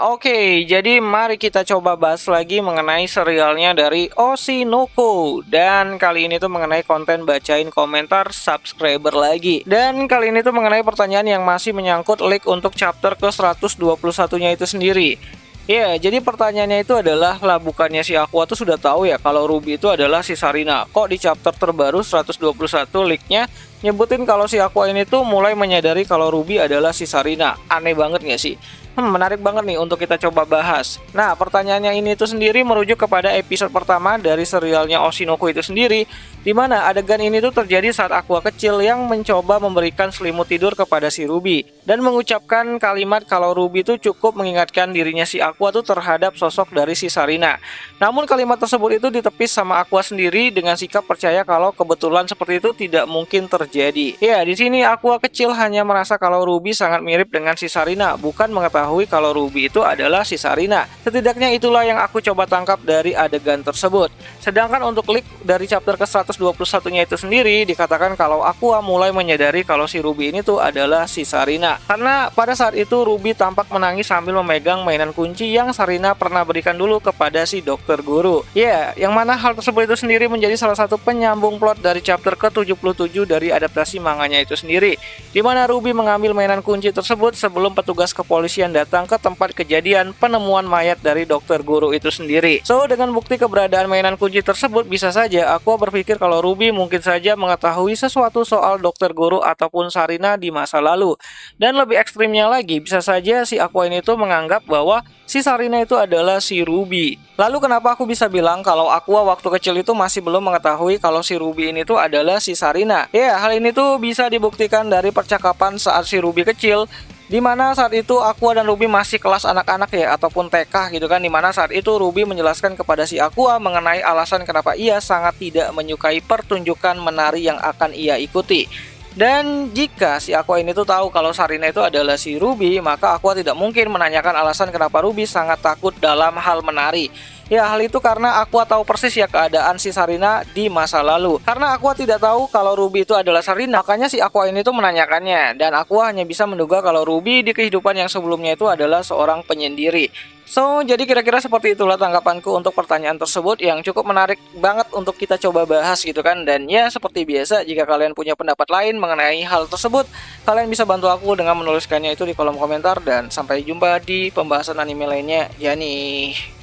Oke, jadi mari kita coba bahas lagi mengenai serialnya dari Oshinoko. Dan kali ini tuh mengenai konten bacain komentar subscriber lagi. Dan kali ini tuh mengenai pertanyaan yang masih menyangkut leak untuk chapter ke 121-nya itu sendiri. Ya, jadi pertanyaannya itu adalah, lah bukannya si Aqua tuh sudah tahu ya kalau Ruby itu adalah si Sarina. Kok di chapter terbaru 121 leaknya nyebutin kalau si Aqua ini tuh mulai menyadari kalau Ruby adalah si Sarina. Aneh banget nggak sih? Menarik banget nih untuk kita coba bahas. Nah, pertanyaannya ini tuh sendiri merujuk kepada episode pertama dari serialnya Oshinoko itu sendiri, di mana adegan ini tuh terjadi saat Aqua kecil yang mencoba memberikan selimut tidur kepada si Ruby dan mengucapkan kalimat kalau Ruby itu cukup mengingatkan dirinya si Aqua tuh terhadap sosok dari si Sarina. Namun kalimat tersebut itu ditepis sama Aqua sendiri dengan sikap percaya kalau kebetulan seperti itu tidak mungkin terjadi. Ya, di sini Aqua kecil hanya merasa kalau Ruby sangat mirip dengan si Sarina, bukan mengetahui kalau Ruby itu adalah si Sarina. Setidaknya itulah yang aku coba tangkap dari adegan tersebut. Sedangkan untuk leak dari chapter ke 121-nya itu sendiri dikatakan kalau Aqua mulai menyadari kalau si Ruby ini tuh adalah si Sarina. Karena pada saat itu Ruby tampak menangis sambil memegang mainan kunci yang Sarina pernah berikan dulu kepada si dokter guru. Ya, yang mana hal tersebut itu sendiri menjadi salah satu penyambung plot dari chapter ke-77 dari adaptasi manganya itu sendiri, di mana Ruby mengambil mainan kunci tersebut sebelum petugas kepolisian datang ke tempat kejadian penemuan mayat dari dokter guru itu sendiri. So, dengan bukti keberadaan mainan kunci tersebut, bisa saja aku berpikir kalau Ruby mungkin saja mengetahui sesuatu soal dokter guru ataupun Sarina di masa lalu. Dan lebih ekstrimnya lagi, bisa saja si Aqua ini tuh menganggap bahwa si Sarina itu adalah si Ruby. Lalu kenapa aku bisa bilang kalau Aqua waktu kecil itu masih belum mengetahui kalau si Ruby ini tuh adalah si Sarina? Ya, hal ini tuh bisa dibuktikan dari percakapan saat si Ruby kecil, di mana saat itu Aqua dan Ruby masih kelas anak-anak ya, ataupun TK gitu kan, di mana saat itu Ruby menjelaskan kepada si Aqua mengenai alasan kenapa ia sangat tidak menyukai pertunjukan menari yang akan ia ikuti. Dan jika si Aqua ini tuh tahu kalau Sarina itu adalah si Ruby, maka Aqua tidak mungkin menanyakan alasan kenapa Ruby sangat takut dalam hal menari. Ya, hal itu karena Aqua tahu persis ya keadaan si Sarina di masa lalu. Karena Aqua tidak tahu kalau Ruby itu adalah Sarina, makanya si Aqua ini tuh menanyakannya. Dan Aqua hanya bisa menduga kalau Ruby di kehidupan yang sebelumnya itu adalah seorang penyendiri. So, jadi kira-kira seperti itulah tanggapanku untuk pertanyaan tersebut yang cukup menarik banget untuk kita coba bahas gitu kan. Dan ya, seperti biasa, jika kalian punya pendapat lain mengenai hal tersebut, kalian bisa bantu aku dengan menuliskannya itu di kolom komentar. Dan sampai jumpa di pembahasan anime lainnya. Ya nih.